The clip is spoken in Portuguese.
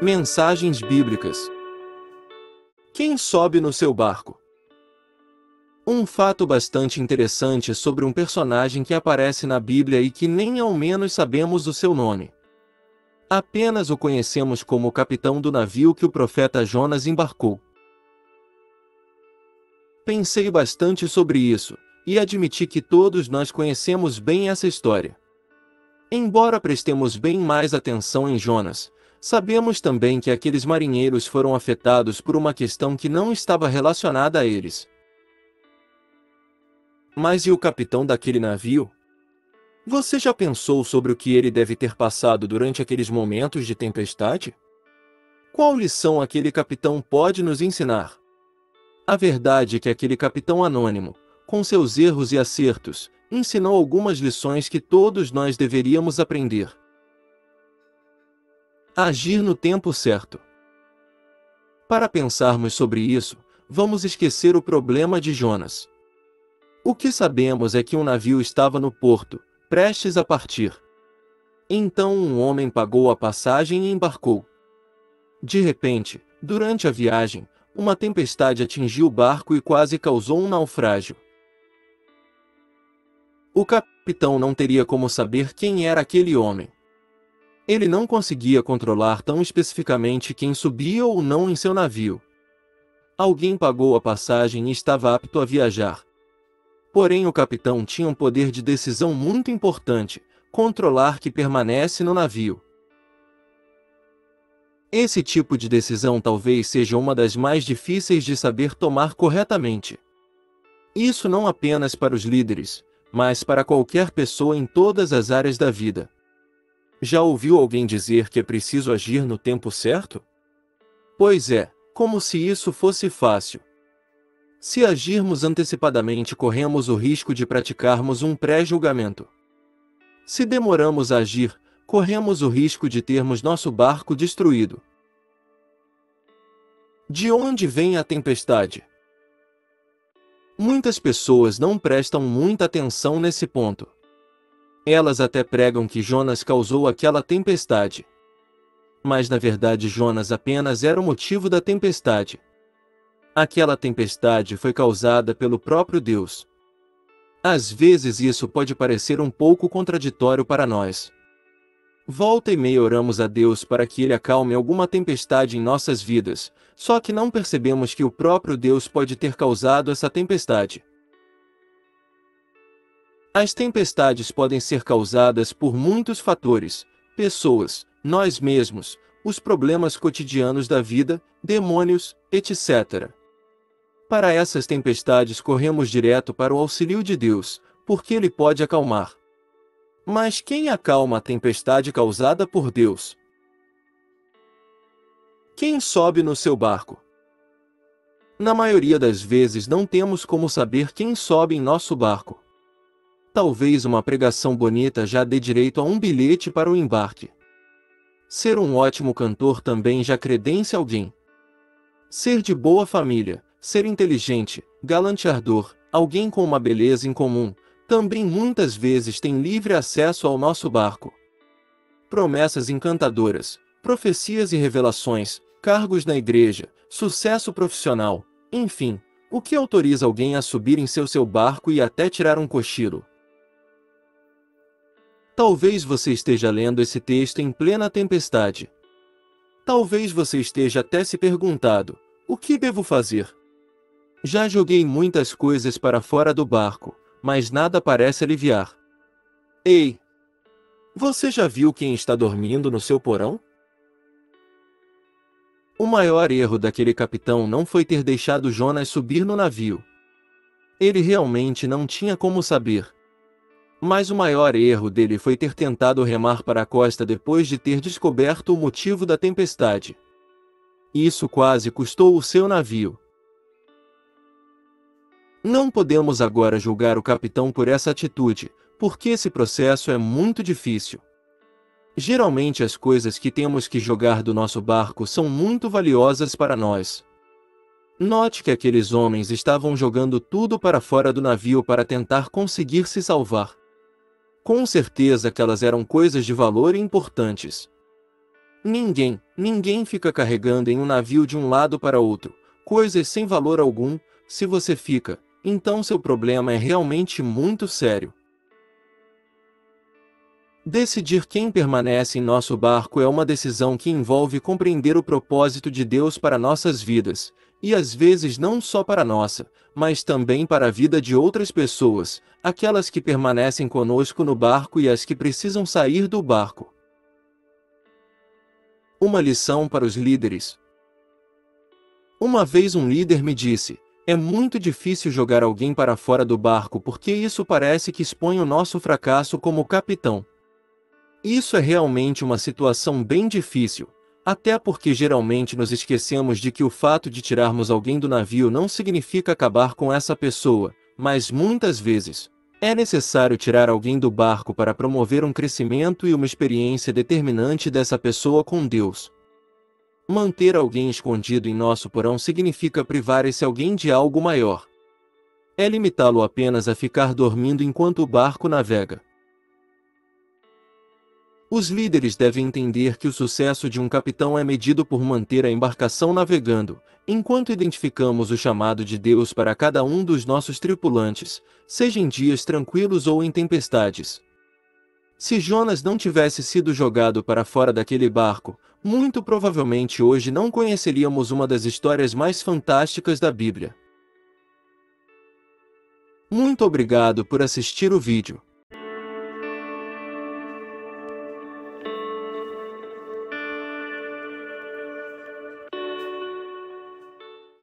Mensagens bíblicas. Quem sobe no seu barco? Um fato bastante interessante sobre um personagem que aparece na Bíblia e que nem ao menos sabemos o seu nome. Apenas o conhecemos como o capitão do navio que o profeta Jonas embarcou. Pensei bastante sobre isso, e admiti que todos nós conhecemos bem essa história. Embora prestemos bem mais atenção em Jonas, sabemos também que aqueles marinheiros foram afetados por uma questão que não estava relacionada a eles. Mas e o capitão daquele navio? Você já pensou sobre o que ele deve ter passado durante aqueles momentos de tempestade? Qual lição aquele capitão pode nos ensinar? A verdade é que aquele capitão anônimo, com seus erros e acertos, ensinou algumas lições que todos nós deveríamos aprender. Agir no tempo certo. Para pensarmos sobre isso, vamos esquecer o problema de Jonas. O que sabemos é que um navio estava no porto, prestes a partir. Então um homem pagou a passagem e embarcou. De repente, durante a viagem, uma tempestade atingiu o barco e quase causou um naufrágio. O capitão não teria como saber quem era aquele homem. Ele não conseguia controlar tão especificamente quem subia ou não em seu navio. Alguém pagou a passagem e estava apto a viajar. Porém o capitão tinha um poder de decisão muito importante: controlar quem permanece no navio. Esse tipo de decisão talvez seja uma das mais difíceis de saber tomar corretamente. Isso não apenas para os líderes, mas para qualquer pessoa em todas as áreas da vida. Já ouviu alguém dizer que é preciso agir no tempo certo? Pois é, como se isso fosse fácil. Se agirmos antecipadamente, corremos o risco de praticarmos um pré-julgamento. Se demoramos a agir, corremos o risco de termos nosso barco destruído. De onde vem a tempestade? Muitas pessoas não prestam muita atenção nesse ponto. Elas até pregam que Jonas causou aquela tempestade. Mas na verdade Jonas apenas era o motivo da tempestade. Aquela tempestade foi causada pelo próprio Deus. Às vezes isso pode parecer um pouco contraditório para nós. Volta e meia oramos a Deus para que Ele acalme alguma tempestade em nossas vidas, só que não percebemos que o próprio Deus pode ter causado essa tempestade. As tempestades podem ser causadas por muitos fatores: pessoas, nós mesmos, os problemas cotidianos da vida, demônios, etc. Para essas tempestades corremos direto para o auxílio de Deus, porque Ele pode acalmar. Mas quem acalma a tempestade causada por Deus? Quem sobe no seu barco? Na maioria das vezes não temos como saber quem sobe em nosso barco. Talvez uma pregação bonita já dê direito a um bilhete para o embarque. Ser um ótimo cantor também já credencia alguém. Ser de boa família, ser inteligente, galanteador, alguém com uma beleza em comum, também muitas vezes tem livre acesso ao nosso barco. Promessas encantadoras, profecias e revelações, cargos na igreja, sucesso profissional, enfim, o que autoriza alguém a subir em seu barco e até tirar um cochilo? Talvez você esteja lendo esse texto em plena tempestade. Talvez você esteja até se perguntando: o que devo fazer? Já joguei muitas coisas para fora do barco, mas nada parece aliviar. Ei! Você já viu quem está dormindo no seu porão? O maior erro daquele capitão não foi ter deixado Jonas subir no navio. Ele realmente não tinha como saber. Mas o maior erro dele foi ter tentado remar para a costa depois de ter descoberto o motivo da tempestade. Isso quase custou o seu navio. Não podemos agora julgar o capitão por essa atitude, porque esse processo é muito difícil. Geralmente as coisas que temos que jogar do nosso barco são muito valiosas para nós. Note que aqueles homens estavam jogando tudo para fora do navio para tentar conseguir se salvar. Com certeza aquelas eram coisas de valor e importantes. Ninguém fica carregando em um navio de um lado para outro, coisas sem valor algum. Se você fica, então seu problema é realmente muito sério. Decidir quem permanece em nosso barco é uma decisão que envolve compreender o propósito de Deus para nossas vidas, e às vezes não só para a nossa, mas também para a vida de outras pessoas, aquelas que permanecem conosco no barco e as que precisam sair do barco. Uma lição para os líderes. Uma vez um líder me disse: é muito difícil jogar alguém para fora do barco porque isso parece que expõe o nosso fracasso como capitão. Isso é realmente uma situação bem difícil, até porque geralmente nos esquecemos de que o fato de tirarmos alguém do navio não significa acabar com essa pessoa, mas muitas vezes é necessário tirar alguém do barco para promover um crescimento e uma experiência determinante dessa pessoa com Deus. Manter alguém escondido em nosso porão significa privar esse alguém de algo maior. É limitá-lo apenas a ficar dormindo enquanto o barco navega. Os líderes devem entender que o sucesso de um capitão é medido por manter a embarcação navegando, enquanto identificamos o chamado de Deus para cada um dos nossos tripulantes, seja em dias tranquilos ou em tempestades. Se Jonas não tivesse sido jogado para fora daquele barco, muito provavelmente hoje não conheceríamos uma das histórias mais fantásticas da Bíblia. Muito obrigado por assistir o vídeo.